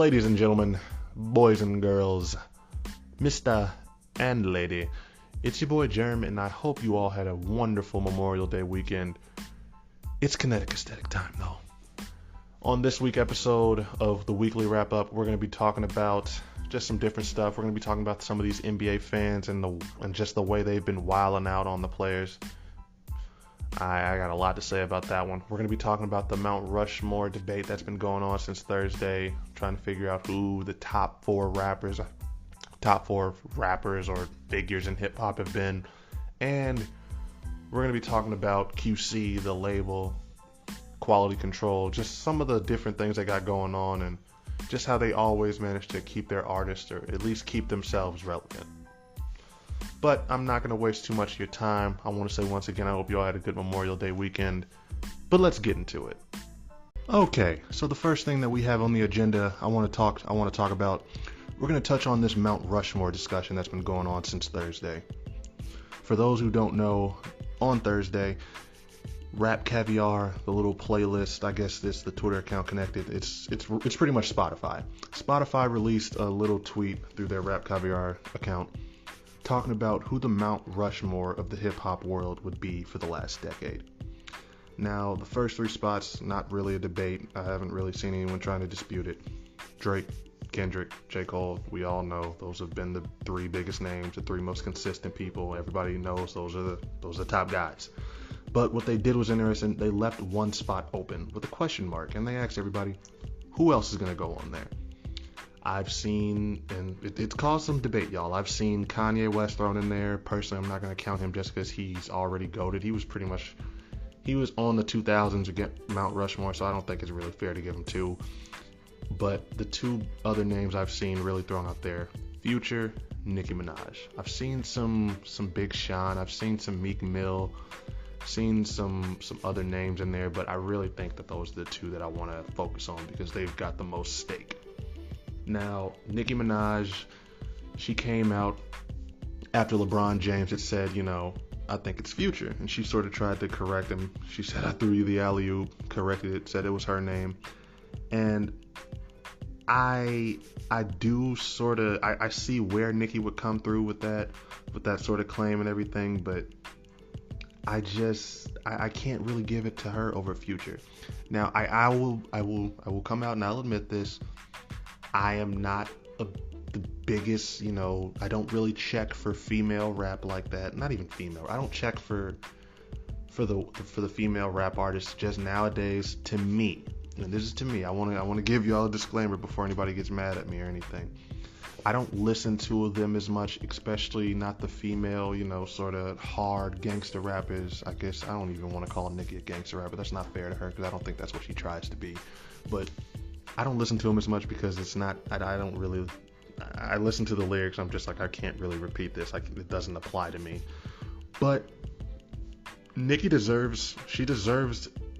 Ladies and gentlemen, boys and girls, Mr. and Lady, it's your boy Jerm, and I hope you all had a wonderful Memorial Day weekend. It's kinetic aesthetic time, though. On this week episode of the weekly wrap-up, we're going to be talking about just some different stuff. We're going to be talking about some of these NBA fans and just the way they've been wilding out on the players. I got a lot to say about that one. We're going to be talking about the Mount Rushmore debate that's been going on since Thursday, trying to figure out who the top four rappers or figures in hip-hop have been. And we're going to be talking about QC, the label, quality control, just some of the different things they got going on, and just how they always manage to keep their artists, or at least keep themselves relevant. But I'm not going to waste too much of your time. I want to say once again, I hope you all had a good Memorial Day weekend. But let's get into it. Okay, so the first thing that we have on the agenda, I want to talk about. We're going to touch on this Mount Rushmore discussion that's been going on since Thursday. For those who don't know, on Thursday, Rap Caviar, the little playlist, I guess the Twitter account connected, it's pretty much Spotify. Spotify released a little tweet through their Rap Caviar account talking about who the Mount Rushmore of the hip-hop world would be for the last decade. Now, the first three spots, not really a debate. I haven't really seen anyone trying to dispute it. Drake, Kendrick, J. Cole, we all know those have been the three biggest names, the three most consistent people. Everybody knows those are the top guys. But what they did was interesting. They left one spot open with a question mark, and they asked everybody, who else is going to go on there? I've seen, and it's caused some debate, y'all. I've seen Kanye West thrown in there. Personally, I'm not going to count him just because he's already goated. He was on the 2000s against Mount Rushmore, so I don't think it's really fair to give him two. But the two other names I've seen really thrown out there, Future, Nicki Minaj. I've seen some Big Sean. I've seen some Meek Mill. Seen some other names in there, but I really think that those are the two that I want to focus on because they've got the most stake. Now, Nicki Minaj, she came out after LeBron James had said, I think it's Future. And she sort of tried to correct him. She said, I threw you the alley-oop, corrected it, said it was her name. And I see where Nicki would come through with that sort of claim and everything, but I can't really give it to her over Future. Now, I will come out and I'll admit this. I am not the biggest, I don't really check for female rap like that. Not even female. I don't check for the female rap artists just nowadays. To me, and this is to me, I want to give you all a disclaimer before anybody gets mad at me or anything. I don't listen to them as much, especially not the female, sort of hard gangster rappers. I guess I don't even want to call Nicki a gangster rapper. That's not fair to her because I don't think that's what she tries to be. But I don't listen to them as much because it's not, I listen to the lyrics. I'm just like, I can't really repeat this. Like, it doesn't apply to me. But Nicki deserves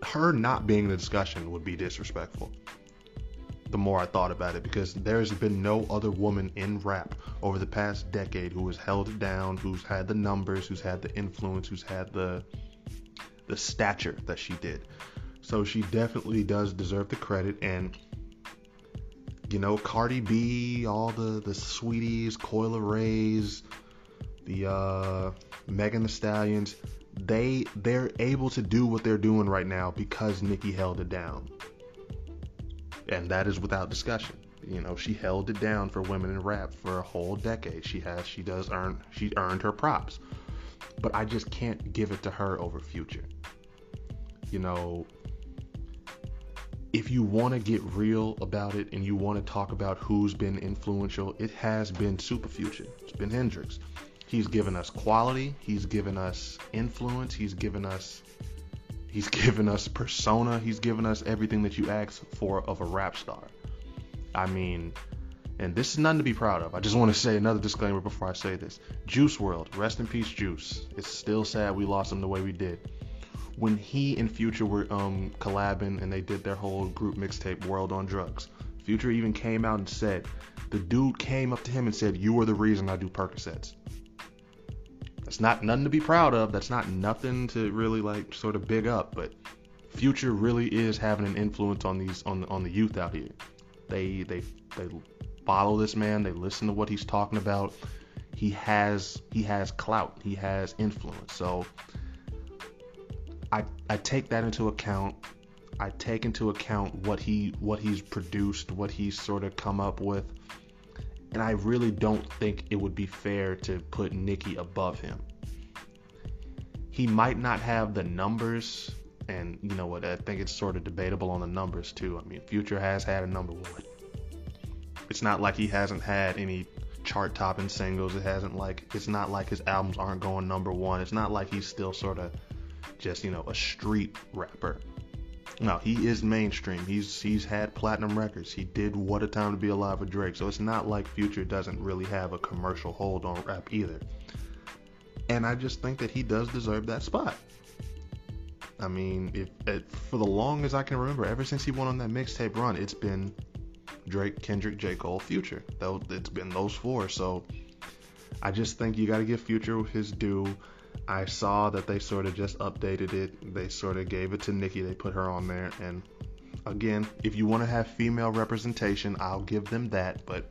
her not being in the discussion would be disrespectful. The more I thought about it, because there's been no other woman in rap over the past decade who has held it down, who's had the numbers, who's had the influence, who's had the stature that she did. So she definitely does deserve the credit. And Cardi B, all the Sweeties, Coil Rays, the Megan Thee Stallions, they're able to do what they're doing right now because Nicki held it down. And that is without discussion. She held it down for women in rap for a whole decade. She earned her props. But I just can't give it to her over Future. If you want to get real about it and you want to talk about who's been influential, it has been Super Future. It's been Hendrix. He's given us quality. He's given us influence. He's given us persona. He's given us everything that you ask for of a rap star. I mean, and this is nothing to be proud of. I just want to say another disclaimer before I say this. Juice WRLD, rest in peace, Juice. It's still sad we lost him the way we did. When he and Future were collabing and they did their whole group mixtape, World on Drugs, Future even came out and said, the dude came up to him and said, you are the reason I do Percocets. That's not nothing to be proud of. That's not nothing to really sort of big up, but Future really is having an influence on the youth out here. They follow this man. They listen to what he's talking about. He has clout. He has influence. So I take that into account. I take into account what he's produced, what he's sort of come up with. And I really don't think it would be fair to put Nicki above him. He might not have the numbers, and you know what, I think it's sort of debatable on the numbers too. I mean, Future has had a number one. It's not like he hasn't had any chart-topping singles. It's not like his albums aren't going number one. It's not like he's still sort of just, a street rapper. No, he is mainstream. He's had platinum records. He did What a Time to Be Alive with Drake. So it's not like Future doesn't really have a commercial hold on rap either. And I just think that he does deserve that spot. I mean, for the long as I can remember, ever since he went on that mixtape run, it's been Drake, Kendrick, J. Cole, Future. It's been those four. So I just think you got to give Future his due. I saw that they sort of just updated it. They sort of gave it to Nicki. They put her on there. And again, if you want to have female representation, I'll give them that. But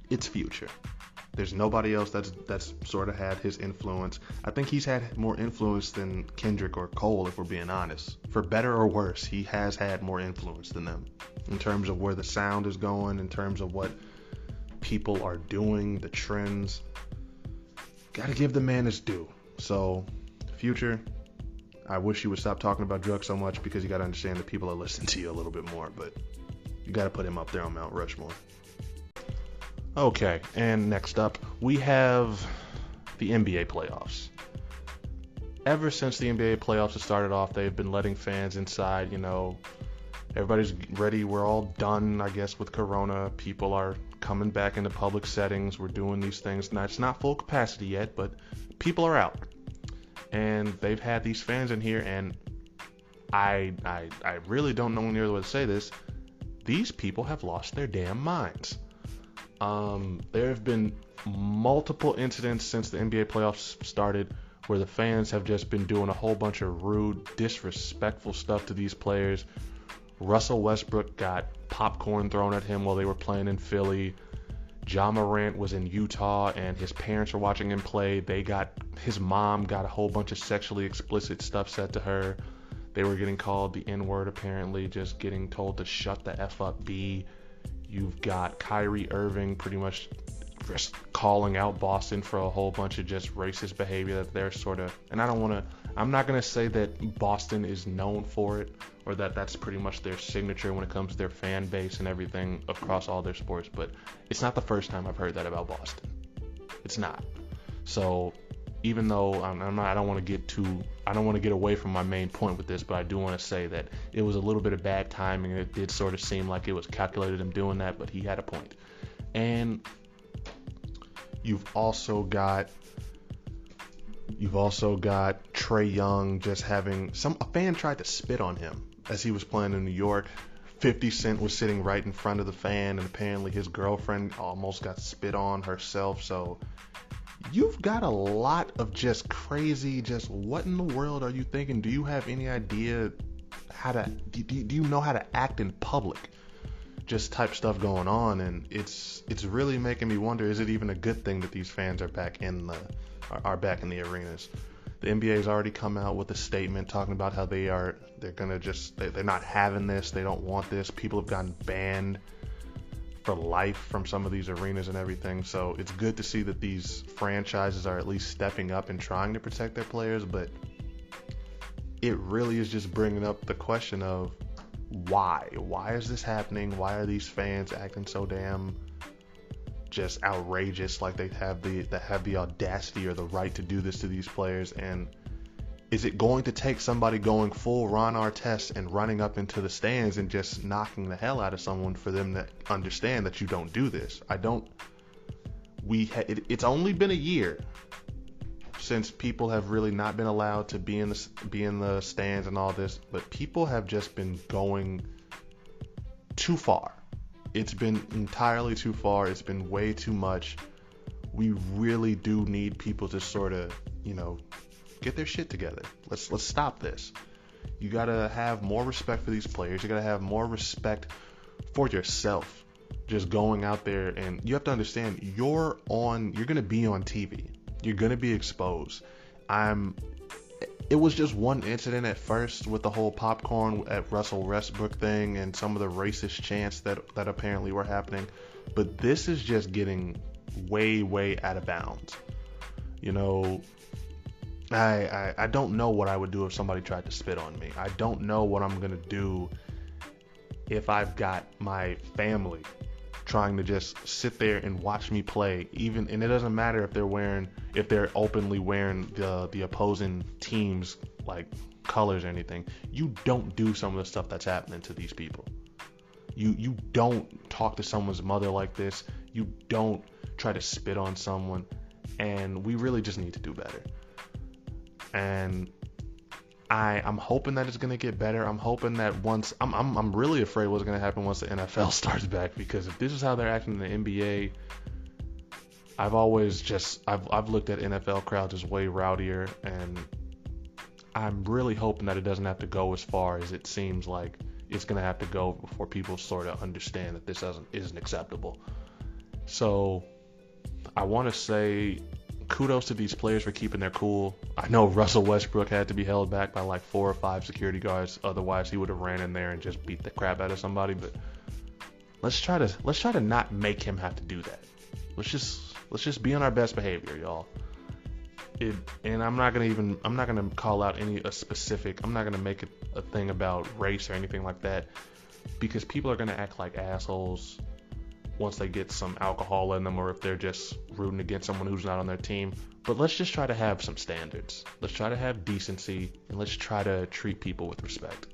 it's Future. There's nobody else that's sort of had his influence. I think he's had more influence than Kendrick or Cole, if we're being honest. For better or worse, he has had more influence than them in terms of where the sound is going, in terms of what people are doing, the trends. Gotta give the man his due. So, Future, I wish you would stop talking about drugs so much, because you gotta understand that people are listening to you a little bit more, but you gotta put him up there on Mount Rushmore. Okay, and next up, we have the NBA playoffs. Ever since the NBA playoffs have started off, they've been letting fans inside, everybody's ready. We're all done, I guess, with Corona. People are coming back into public settings. We're doing these things. Now, it's not full capacity yet, but people are out. And they've had these fans in here, and I really don't know any other way to say this. These people have lost their damn minds. There have been multiple incidents since the NBA playoffs started where the fans have just been doing a whole bunch of rude, disrespectful stuff to these players. Russell Westbrook got popcorn thrown at him while they were playing in Philly. Ja Morant was in Utah and his parents were watching him play. His mom got a whole bunch of sexually explicit stuff said to her. They were getting called the N-word, apparently, just getting told to shut the F up, B. You've got Kyrie Irving pretty much just calling out Boston for a whole bunch of just racist behavior that they're sort of, and I'm not going to say that Boston is known for it, or that that's pretty much their signature when it comes to their fan base and everything across all their sports, but it's not the first time I've heard that about Boston. It's not. So even though I don't want to get away from my main point with this, but I do want to say that it was a little bit of bad timing. It did sort of seem like it was calculated him doing that, but he had a point. And you've also got Trae Young just having a fan tried to spit on him as he was playing in New York. 50 Cent was sitting right in front of the fan, and apparently his girlfriend almost got spit on herself. So you've got a lot of just crazy, just what in the world are you thinking? Do you have any idea do you know how to act in public? Just type stuff going on, and it's really making me wonder, is it even a good thing that these fans are back in the arenas? The NBA has already come out with a statement talking about how they're not having this, they don't want this. People have gotten banned for life from some of these arenas and everything. So it's good to see that these franchises are at least stepping up and trying to protect their players, but it really is just bringing up the question of why is this happening? Why are these fans acting so damn just outrageous, like they have the audacity or the right to do this to these players? And is it going to take somebody going full Ron Artest and running up into the stands and just knocking the hell out of someone for them to understand that you don't do this? It's only been a year since people have really not been allowed to be in the stands and all this, but people have just been going too far. It's been entirely too far. It's been way too much. We really do need people to sort of, get their shit together. Let's stop this. You gotta have more respect for these players. You gotta have more respect for yourself. Just going out there, and you have to understand you're going to be on TV. You're going to be exposed. It was just one incident at first with the whole popcorn at Russell Westbrook thing and some of the racist chants that apparently were happening. But this is just getting way, way out of bounds. You know, I don't know what I would do if somebody tried to spit on me. I don't know what I'm going to do if I've got my family trying to just sit there and watch me play, and it doesn't matter if they're openly wearing the opposing team's like colors or anything. You don't do some of the stuff that's happening to these people. You don't talk to someone's mother like this. You don't try to spit on someone, and we really just need to do better. And I'm hoping that it's going to get better. I'm hoping that I'm really afraid what's going to happen once the NFL starts back, because if this is how they're acting in the NBA, I've looked at NFL crowds as way rowdier, and I'm really hoping that it doesn't have to go as far as it seems like it's going to have to go before people sort of understand that this isn't acceptable. So I want to say kudos to these players for keeping their cool. I know Russell Westbrook had to be held back by like 4 or 5 security guards. Otherwise, he would have ran in there and just beat the crap out of somebody. But let's try to not make him have to do that. Let's just be on our best behavior, y'all. And I'm not gonna call out a specific. I'm not gonna make it a thing about race or anything like that, because people are gonna act like assholes once they get some alcohol in them, or if they're just rooting against someone who's not on their team. But let's just try to have some standards. Let's try to have decency, and let's try to treat people with respect.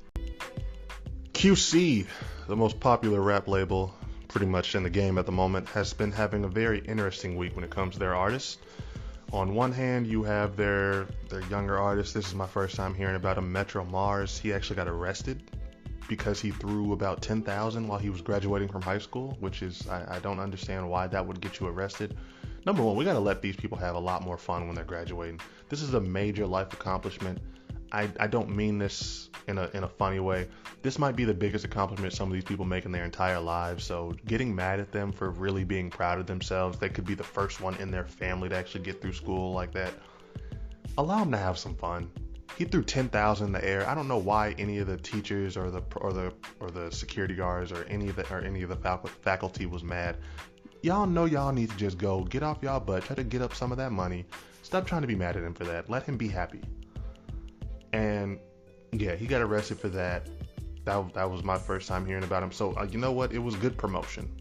QC, the most popular rap label pretty much in the game at the moment, has been having a very interesting week when it comes to their artists. On one hand, you have their younger artists. This is my first time hearing about him, Metro Mars. He actually got arrested because he threw about 10,000 while he was graduating from high school, which is, I don't understand why that would get you arrested. Number one, we got to let these people have a lot more fun when they're graduating. This is a major life accomplishment. I don't mean this in a funny way. This might be the biggest accomplishment some of these people make in their entire lives. So getting mad at them for really being proud of themselves, they could be the first one in their family to actually get through school like that. Allow them to have some fun. He threw 10,000 in the air. I don't know why any of the teachers or the security guards or any of the faculty was mad. Y'all know y'all need to just go get off y'all butt, try to get up some of that money. Stop trying to be mad at him for that. Let him be happy. And yeah, he got arrested for that. That was my first time hearing about him. So you know what? It was good promotion,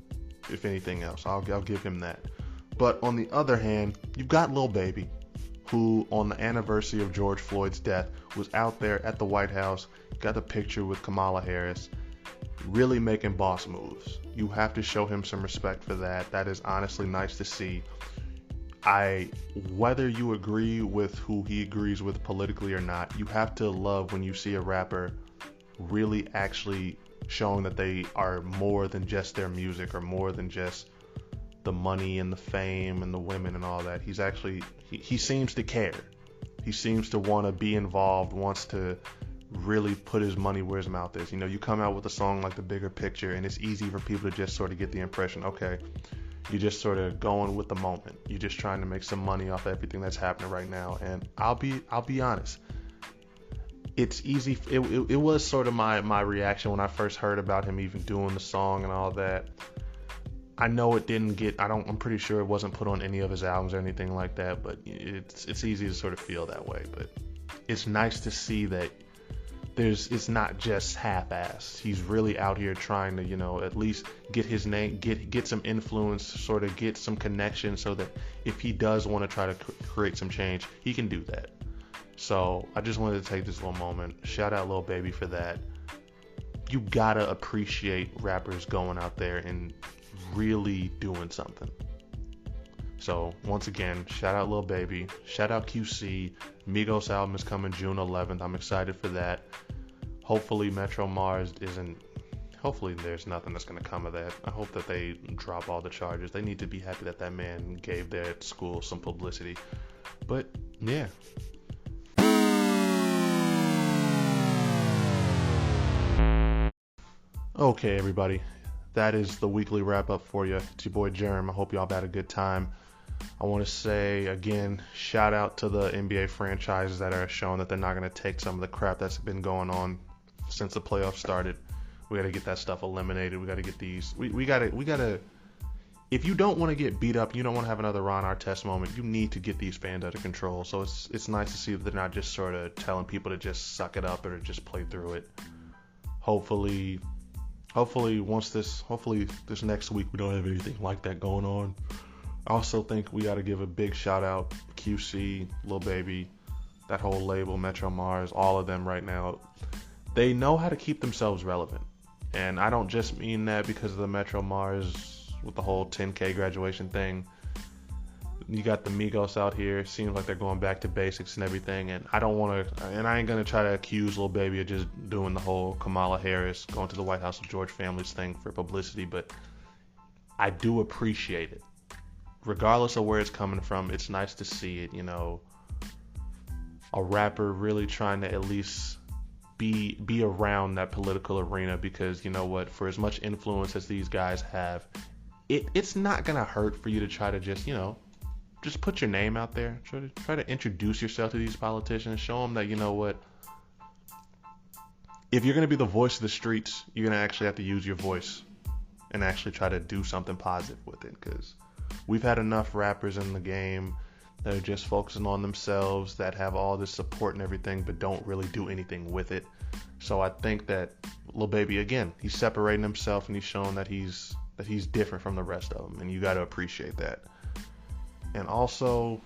if anything else. I'll give him that. But on the other hand, you've got Lil Baby, who on the anniversary of George Floyd's death was out there at the White House, got a picture with Kamala Harris, really making boss moves. You have to show him some respect for that. That is honestly nice to see. Whether you agree with who he agrees with politically or not, you have to love when you see a rapper really actually showing that they are more than just their music, or more than just the money and the fame and the women and all that. He's actually, he seems to care. He seems to want to be involved, wants to really put his money where his mouth is. You know, you come out with a song like The Bigger Picture, and it's easy for people to just sort of get the impression, okay, you're just sort of going with the moment. You're just trying to make some money off everything that's happening right now. And I'll be honest. It's easy. It was sort of my reaction when I first heard about him even doing the song and all that. I know it didn't get, I'm pretty sure it wasn't put on any of his albums or anything like that, but it's easy to sort of feel that way. But it's nice to see that it's not just half-assed. He's really out here trying to, at least get his name, get some influence, sort of get some connection, so that if he does want to try to create some change, he can do that. So I just wanted to take this little moment, shout out Lil Baby for that. You gotta appreciate rappers going out there and really doing something. So once again, shout out Lil Baby, shout out QC. Migos album is coming June 11th. I'm excited for that. Hopefully Metro Mars hopefully there's nothing that's going to come of that. I hope that they drop all the charges. They need to be happy that that man gave their school some publicity. But yeah. Okay, everybody. that is the weekly wrap up for you. It's your boy Jerem. I hope y'all had a good time. I want to say again, shout out to the NBA franchises that are showing that they're not going to take some of the crap that's been going on since the playoffs started. We got to get that stuff eliminated. We got to get these. We got to. If you don't want to get beat up, you don't want to have another Ron Artest moment. You need to get these fans under control. So it's nice to see that they're not just sort of telling people to just suck it up or to just play through it. Hopefully this next week we don't have anything like that going on. I also think we got to give a big shout out QC, Lil Baby, that whole label, Metro Mars, all of them right now. They know how to keep themselves relevant. And I don't just mean that because of the Metro Mars with the whole 10K graduation thing. You got the Migos out here. Seems like they're going back to basics and everything. And I don't want to, and I ain't going to try to accuse Lil Baby of just doing the whole Kamala Harris going to the White House with George families thing for publicity. But I do appreciate it. Regardless of where it's coming from, it's nice to see it, you know, a rapper really trying to at least be around that political arena, because you know what, for as much influence as these guys have, it's not gonna hurt for you to try to just, you know, just put your name out there, try to introduce yourself to these politicians, show them that, you know what, if you're gonna be the voice of the streets, you're gonna actually have to use your voice and actually try to do something positive with it, because we've had enough rappers in the game that are just focusing on themselves, that have all this support and everything, but don't really do anything with it. So I think that Lil Baby, again, he's separating himself and he's showing that he's different from the rest of them, and you got to appreciate that. And also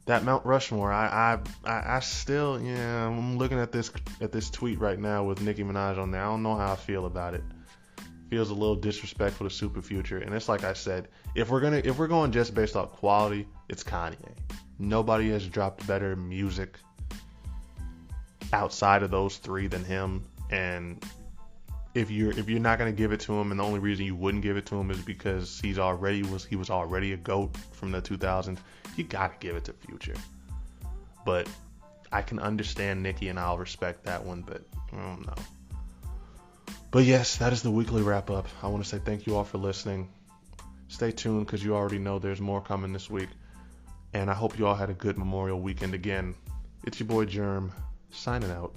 that Mount Rushmore, I still, yeah, I'm looking at this tweet right now with Nicki Minaj on there. I don't know how I feel about it. Feels a little disrespectful to Super Future, and it's like I said, if we're going just based off quality, it's Kanye. Nobody has dropped better music outside of those three than him. And if you're not gonna give it to him, and the only reason you wouldn't give it to him is because he was already a GOAT from the 2000s, you gotta give it to Future. But I can understand Nicki, and I'll respect that one, but I don't know. But yes, that is the weekly wrap up. I want to say thank you all for listening. Stay tuned, because you already know there's more coming this week. And I hope you all had a good Memorial weekend again. It's your boy Germ, signing out.